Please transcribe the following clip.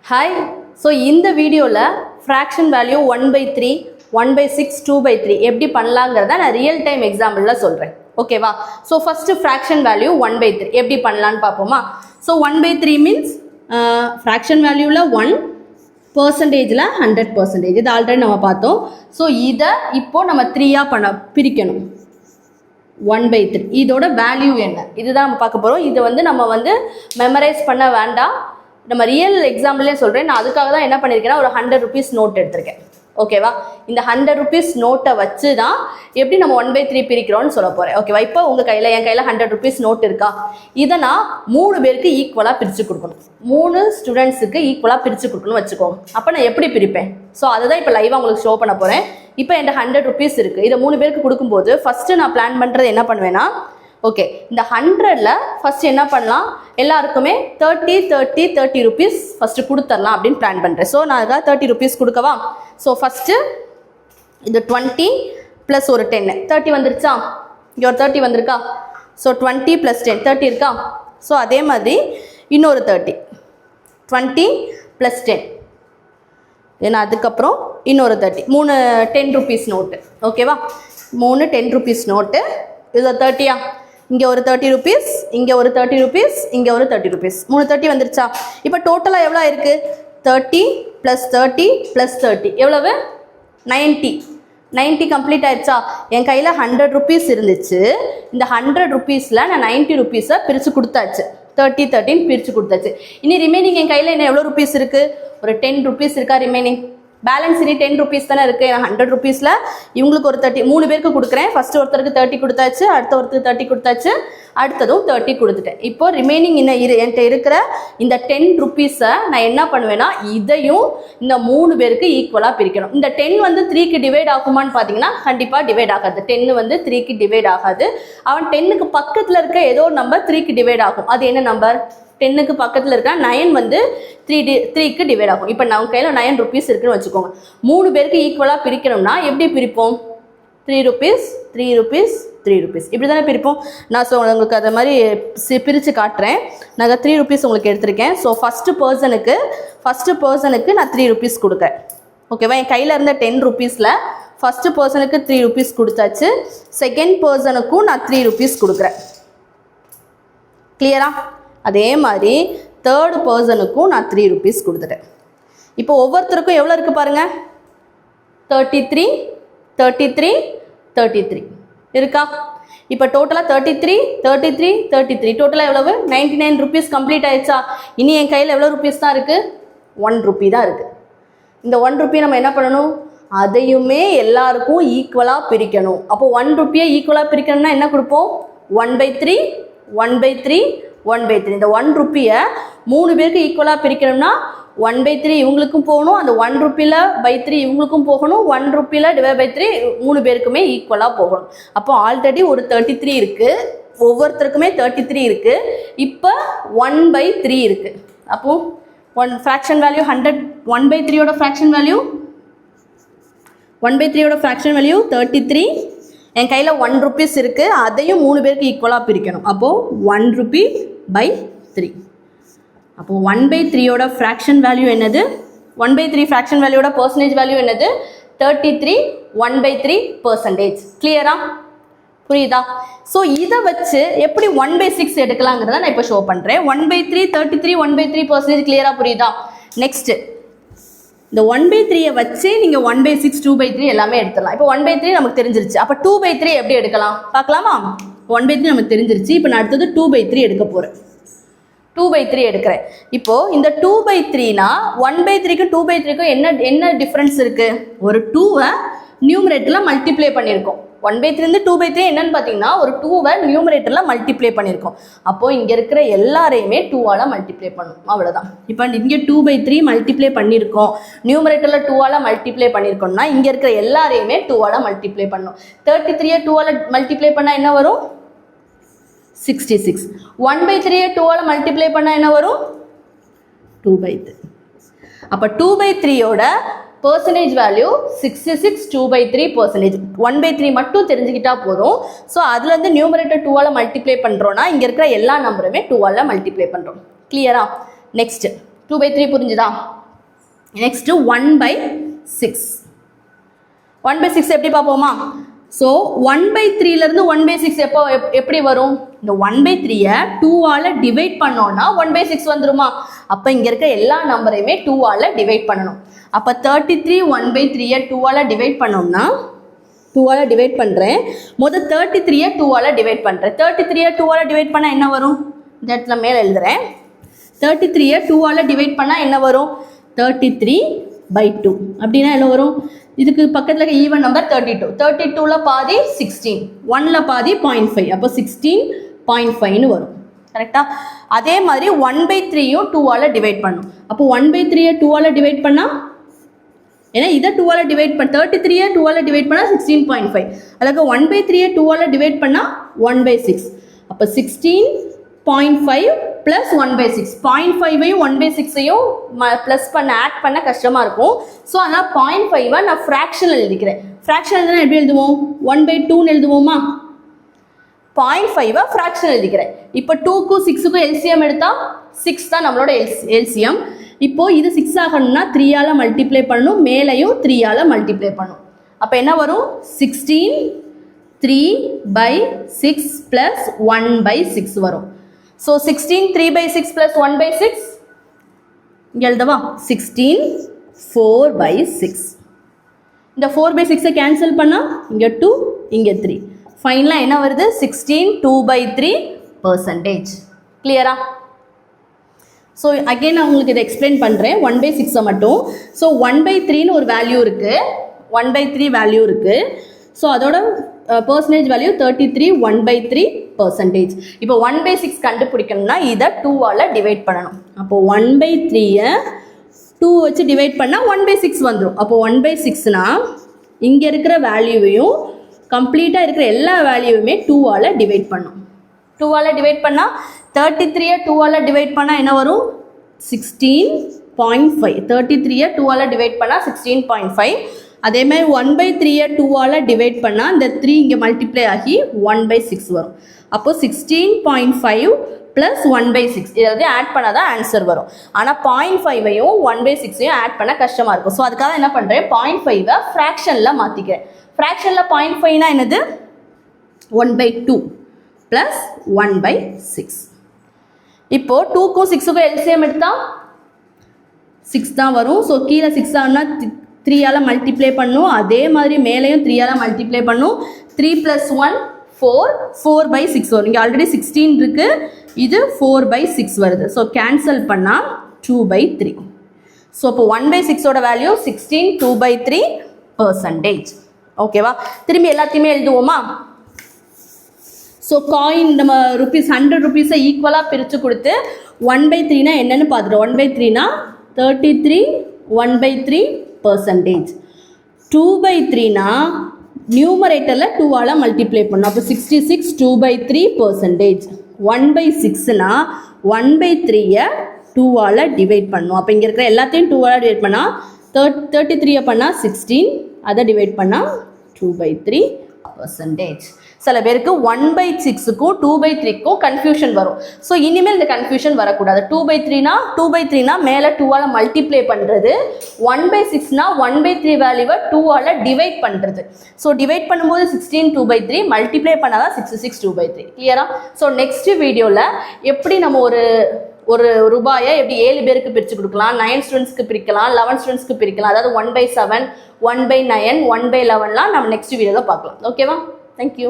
Hi, so இந்த வீடியோல fraction value 1/3, 1/6, 2/3 எப்படி பண்ணலாங்கிறத நான் ரியல் டைம் எக்ஸாம்பிள்ல சொல்றேன். ஓகேவா? So first fraction value 1/3 எப்படி பண்ணலாம்னு பாப்போமா? So 1/3 means fraction valueல 1 percentageல 100%. இது ஆல்ரெடி நம்ம பார்த்தோம். So இத இப்போ நம்ம 3ஆ பிரிக்கணும். 1/3 இதோட வேல்யூ என்ன? இதுதான் நம்ம பார்க்க போறோம். இது வந்து நம்ம வந்து மெமரைஸ் பண்ண வேண்டாம். நம்ம ரியல் எக்ஸாம்பிளே சொல்கிறேன். நான் அதுக்காக தான் என்ன பண்ணியிருக்கேன்னா ஒரு 100 rupees நோட் எடுத்திருக்கேன். ஓகேவா? இந்த 100 rupees நோட்டை வச்சு தான் எப்படி நம்ம 1/3 பிரிக்கிறோம்னு சொல்ல போகிறேன். ஓகேவா? இப்போ உங்கள் கையில் என் கையில் 100 rupees நோட் இருக்கா? இதை நான் 3 பேருக்கு ஈக்குவலாக பிரித்து கொடுக்கணும். 3 ஸ்டூடெண்ட்ஸுக்கு ஈக்குவலாக பிரித்து கொடுக்கணும்னு வச்சுக்கோங்க. அப்போ நான் எப்படி பிரிப்பேன்? ஸோ அதை தான் இப்போ லைவாக உங்களுக்கு ஷோ பண்ண போகிறேன். இப்போ என்கிட்ட 100 rupees இருக்குது. இதை 3 பேருக்கு கொடுக்கும்போது ஃபஸ்ட்டு நான் பிளான் பண்ணுறது என்ன பண்ணுவேன்னா, ஓகே இந்த 100ல் ஃபஸ்ட்டு என்ன பண்ணலாம், எல்லாருக்குமே 30 rupees ஃபஸ்ட்டு கொடுத்துடலாம் அப்படின்னு பிளான் பண்ணுறேன். ஸோ நான் அதுக்காக 30 rupees கொடுக்கவா? ஸோ ஃபஸ்ட்டு இது 20 ப்ளஸ் ஒரு 10 30 வந்துருச்சா? இங்கே ஒரு 30 வந்திருக்கா? ஸோ 20 + 10 30 இருக்கா? ஸோ அதே மாதிரி இன்னொரு 30 20 + 10 ஏன்னா அதுக்கப்புறம் இன்னொரு 30 3 10 rupees நோட்டு. ஓகேவா? 3 10 rupees நோட்டு. இது 30யா? இங்கே ஒரு 30 rupees, இங்கே ஒரு 30 rupees, இங்கே ஒரு 30 rupees. 3 30 வந்துருச்சா? இப்போ டோட்டலாக எவ்வளோ இருக்குது? 30 + 30 + 30 எவ்வளவு? 90 கம்ப்ளீட் ஆயிடுச்சா? என் கையில் 100 rupees இருந்துச்சு. இந்த 100 rupeesல நான் 90 rupees-ஐ பிரித்து கொடுத்தாச்சு. 30 13 பிரித்து கொடுத்தாச்சு. இனி ரிமைனிங் என் கையில் என்ன எவ்வளோ rupees இருக்குது? ஒரு 10 rupees இருக்கா ரிமைனிங்? பேலன்ஸ் இனி 10 rupees தானே இருக்குது. நான் 100 rupeesல இவங்களுக்கு ஒரு 30 3 பேருக்கு கொடுக்குறேன். ஃபஸ்ட்டு ஒருத்தருக்கு 30 கொடுத்தாச்சு, அடுத்த ஒருத்தருக்கு 30 கொடுத்தாச்சு, அடுத்ததும் 30 கொடுத்துட்டேன். இப்போ ரிமைனிங் என்கிட்ட இருக்கிற இந்த 10 rupees-ஐ நான் என்ன பண்ணுவேன்னா இதையும் இந்த 3 பேருக்கு ஈக்குவலாக பிரிக்கணும். இந்த 10 வந்து 3க்கு டிவைட் ஆகுமான்னு பார்த்தீங்கன்னா கண்டிப்பாக டிவைட் ஆகாது. 10 வந்து 3க்கு டிவைட் ஆகாது. அவன் 10க்கு பக்கத்தில் இருக்க ஏதோ ஒரு நம்பர் 3க்கு டிவைட் ஆகும். அது என்ன நம்பர்? 10க்கு பக்கத்தில் இருக்க 9 வந்து 3க்கு டிவைட் ஆகும். இப்போ நம்ம கையில் 9 rupees இருக்குன்னு வச்சுக்கோங்க. 3 பேருக்கு ஈக்குவலாக பிரிக்கணும்னா எப்படி பிரிப்போம்? 3 rupees 3 rupees 3 rupees இப்படி தானே பிரிப்போம். நான் ஸோ உங்களுக்கு அதை மாதிரி பிரித்து காட்டுறேன். நாங்கள் 3 rupees உங்களுக்கு எடுத்திருக்கேன். ஸோ ஃபஸ்ட்டு பர்சனுக்கு நான் 3 rupees கொடுக்குறேன். ஓகேவா? என் கையில் இருந்த 10 rupeesல ஃபஸ்ட்டு பர்சனுக்கு 3 rupees கொடுத்தாச்சு. செகண்ட் பர்சனுக்கும் நான் 3 rupees கொடுக்குறேன். கிளியரா? அதே மாதிரி தேர்டு பர்சனுக்கும் நான் 3 rupees கொடுத்துட்டேன். இப்போ ஒவ்வொருத்தருக்கும் எவ்வளோ இருக்குது பாருங்கள். 33 33 33 இருக்கா? இப்போ டோட்டலாக 33 டோட்டலாக எவ்வளவு? 99 rupees கம்ப்ளீட் ஆயிடுச்சா? இனி என் கையில் எவ்வளோ rupees தான் இருக்குது? 1 rupee தான் இருக்குது. இந்த 1 rupee நம்ம என்ன பண்ணணும்? அதையுமே எல்லாருக்கும் ஈக்குவலாக பிரிக்கணும். அப்போ 1 rupee ஈக்குவலாக பிரிக்கணும்னா என்ன கொடுப்போம்? 1/3 1/3 1/3. இந்த 1 rupee-ஐ 3 பேருக்கு ஈக்குவலாக பிரிக்கணும்னா 1/3 இவங்களுக்கும் போகணும், அந்த 1 rupee/3 இவங்களுக்கும் போகணும், 1 rupee/3 3 பேருக்குமே ஈக்குவலாக போகணும். அப்போ ஆல்ரெடி ஒரு 33 இருக்குது, ஒவ்வொருத்தருக்குமே 33 இருக்குது. இப்போ 1/3 இருக்குது. அப்போது ஃப்ராக்ஷன் வேல்யூ 100 1/3யோட ஃப்ராக்ஷன் வேல்யூ 33. என் கையில் 1 rupees இருக்குது, அதையும் 3 பேருக்கு ஈக்குவலாக பிரிக்கணும். அப்போது 1 rupee/3. அப்போது 1/3யோட ஃப்ராக்ஷன் வேல்யூ என்னது? 1/3 ஃப்ராக்ஷன் வேல்யூவோட பர்சன்டேஜ் வேல்யூ என்னது? 33 1/3%. கிளியரா? புரியுதா? ஸோ இதை வச்சு எப்படி 1/6 எடுக்கலாங்கிறத நான் இப்போ ஷோ பண்ணுறேன். 1/3 33 1/3%. கிளியராக புரியுதா? நெக்ஸ்ட்டு இந்த 1/3-ஐ வச்சு நீங்கள் 1/6 2/3 எல்லாமே எடுத்துடலாம். இப்போ 1/3 நமக்கு தெரிஞ்சிருச்சு. அப்போ 2/3 எப்படி எடுக்கலாம் பார்க்கலாமா? 1/3 நமக்கு தெரிஞ்சிருச்சு. இப்போ நான் அடுத்தது 2/3 எடுக்க போகிறேன். 2/3 எடுக்கிறேன். இப்போது இந்த 2/3னா 1/3க்கும் 2/3க்கும் என்ன டிஃப்ரென்ஸ் இருக்குது? ஒரு 2-வை நியூமரேட்டரில் மல்டிப்ளை பண்ணியிருக்கோம். 1/3 2/3 என்னன்னு பார்த்தீங்கன்னா ஒரு 2-வை நியூமரேட்டரில் மல்டிப்ளை பண்ணியிருக்கோம். அப்போது இங்கே இருக்கிற எல்லாரையுமே 2ஆல் மல்டிப்ளை பண்ணணும். அவ்வளோதான். இப்போ இங்கே 2/3 மல்டிப்ளை பண்ணியிருக்கோம், நியூமரேட்டரில் 2ஆல் மல்டிப்ளை பண்ணியிருக்கோம்னா இங்கே இருக்கிற எல்லாரையுமே 2ஆல் மல்டிப்ளை பண்ணணும். 33-ஐ 2ஆல் மல்டிப்ளை பண்ணால் என்ன வரும்? 66. 1/3-ஐ 2ஆல் மல்டிப்ளை பண்ணால் என்ன வரும்? 2/3. அப்போ 2/3யோட பர்சன்டேஜ் வேல்யூ 66 2/3%. 1/3 மட்டும் தெரிஞ்சுக்கிட்டா போதும். ஸோ அதுலேருந்து நியூமரேட்டர் 2ஆல் மல்டிப்ளை பண்ணுறோன்னா இங்கே இருக்கிற எல்லா நம்பருமே 2ஆல் மல்டிப்ளை பண்ணுறோம். கிளியரா? நெக்ஸ்ட்டு 2/3 புரிஞ்சுதா? நெக்ஸ்ட் 1/6. 1/6 எப்படி பார்ப்போமா? ஸோ 1/3லேருந்து 1/6 எப்படி வரும்? இந்த 1/3 2ஆல் டிவைட் பண்ணோன்னா 1/6 வந்துருமா? அப்போ இங்கே இருக்க எல்லா நம்பரையுமே 2ஆல் டிவைட் பண்ணணும். அப்போ 33 1/3 2ஆல் டிவைட் பண்ணோம்னா 2ஆல் டிவைட் பண்ணுறேன். முதல் 33 2ஆல் டிவைட் பண்ணுறேன். 33 2ஆல் டிவைட் பண்ணால் என்ன வரும்? இந்த இடத்துல மேலே எழுதுகிறேன். 33 2ஆல் டிவைட் பண்ணால் என்ன வரும்? 33/2. அப்படின்னா என்ன வரும்? இதுக்கு பக்கத்தில் இருக்க ஈவன் நம்பர் 32. 32ல் பாதி 16, 1ல் பாதி 0.5. அப்போ 16.5ன்னு வரும். கரெக்டாக? அதே மாதிரி 1/3யும் 2ஆல் டிவைட் பண்ணும். அப்போ 1/3 2ஆல் டிவைட் பண்ணால், ஏன்னா இதை 2ஆல் டிவைட் பண்ண 33 2ஆல் டிவைட் பண்ணால் 16.5. அதுக்கு 1/3 2ஆல் டிவைட் பண்ணால் 1/6. அப்போ 16.5 + 1/6. 0.5ஐயும் 1/6ஐயும் ப்ளஸ் பண்ண ஆட் பண்ண கஷ்டமாக இருக்கும். ஸோ அதனால் 0.5 நான் ஃப்ராக்ஷன் எழுதிக்கிறேன். ஃப்ராக்ஷன் எழுதுனா எப்படி எழுதுவோம்? 1/2ன்னு எழுதுவோமா? 0.5 ஃப்ராக்ஷன் எழுதிக்கிறேன். இப்போ 2க்கும் 6க்கும் எல்சிஎம் எடுத்தால் 6 தான் நம்மளோட எல்சிஎம். இப்போ இது 6 ஆகணும்னா 3ஆல் மல்டிப்ளை பண்ணணும், மேலையும் 3ஆல் மல்டிப்ளை பண்ணணும். அப்போ என்ன வரும்? 16 3/6 + 1/6 வரும். ஸோ 16 3/6 + 1/6 இங்கே எழுதவா? 16 4/6. இந்த 4/6 கேன்சல் பண்ணால் இங்கே 2 இங்கே 3. ஃபைனலாக என்ன வருது? 16 2/3%. கிளியரா? ஸோ அகெயின் நான் உங்களுக்கு இதை எக்ஸ்பிளைன் பண்ணுறேன். 1/6 மட்டும். ஸோ 1/3ன்னு ஒரு வேல்யூ இருக்குது, 1/3 வேல்யூ இருக்குது. ஸோ அதோட பர்சன்டேஜ் வேல்யூ 33 1/3%. இப்போ 1/6 கண்டுபிடிக்கணும்னா இதை 2ஆல் டிவைட் பண்ணணும். அப்போ 1/3 2 வச்சு டிவைட் பண்ணால் 1/6 வந்துடும். அப்போ 1/6னா இங்கே இருக்கிற வேல்யூவையும் கம்ப்ளீட்டாக இருக்கிற எல்லா வேல்யூவுமே 2ஆல் டிவைட் பண்ணும். 2ஆல் டிவைட் பண்ணால் 33 2ஆல் டிவைட் பண்ணால் என்ன வரும்? 16.5. 33 2ஆல் டிவைட் பண்ணால் 16.5. அதே மாதிரி 1/3 2ஆல் டிவைட் பண்ணால் இந்த 3 இங்கே மல்டிப்ளை ஆகி 1/6 வரும். அப்போ 16.5 + 1/6 இதை ஆட் பண்ணால் தான் ஆன்சர் வரும். ஆனால் 0.5ஐயும் 1/6ஐயும் ஆட் பண்ண கஷ்டமாக இருக்கும். ஸோ அதுக்காக என்ன பண்ணுறேன்? 0.5 ஃப்ராக்ஷனில் மாற்றிக்கிறேன். ஃப்ராக்ஷனில் 0.5னா என்னது? 1/2 + 1/6. இப்போ 2க்கும் 6க்கும் எல்சிஎம் எடுத்தால் 6 தான் வரும். ஸோ கீழே 6 ஆகுனா 3ஆல் மல்டிப்ளை பண்ணும். அதே மாதிரி மேலேயும் 3ஆல் மல்டிப்ளை பண்ணும். 3 + 1 4 4/6 வரும். இங்கே ஆல்ரெடி 16 இருக்குது, இது 4/6 வருது. ஸோ கேன்சல் பண்ணால் 2/3. ஸோ இப்போ 1/6ஓட வேல்யூ 16 2/3%. ஓகேவா? திரும்பி எல்லாத்தையுமே எழுதுவோமா? ஸோ காயின் நம்ம ருபீஸ் 100 ருபீஸை ஈக்குவலாக பிரித்து கொடுத்து 1/3னா என்னென்னு பார்த்துட்டோம். 1/3னா 33 1/3%. 2/3னா நியூமரேட்டரில் 2ஆல் மல்டிப்ளை பண்ணணும். அப்போ 66 2/3%. 1/6னா 1/3 2ஆல் டிவைட் பண்ணணும். அப்போ இங்கே இருக்கிற எல்லாத்தையும் 2ஆல் டிவைட் பண்ணால் 33 பண்ணால் 16, அதை டிவைட் பண்ணால் 2/3%. சில பேருக்கு 1/6க்கும் 2/3க்கும் கன்ஃபியூஷன் வரும். ஸோ இனிமேல் இந்த கன்ஃபியூஷன் வரக்கூடாது. 2/3னா மேலே 2ஆல் மல்டிப்ளை பண்ணுறது, 1/6னா 1/3 வேல்யூவை 2ஆல் டிவைட் பண்ணுறது. ஸோ டிவைட் பண்ணும்போது 16 2/3, மல்டிப்ளை பண்ணால் தான் 66 2/3. கிளியரா? ஸோ நெக்ஸ்ட் வீடியோவில் எப்படி நம்ம ஒரு ரூபாயை எப்படி 7 பேருக்கு பிரித்து கொடுக்கலாம், 9 ஸ்டூடெண்ட்ஸ்க்கு பிரிக்கலாம், 11 ஸ்டூடெண்ட்ஸ்க்கு பிரிக்கலாம். அதாவது 1/7 1/9 1/11லாம் நம்ம நெக்ஸ்ட் வீடியோவில் பார்க்கலாம். ஓகேவா? தேங்க்யூ.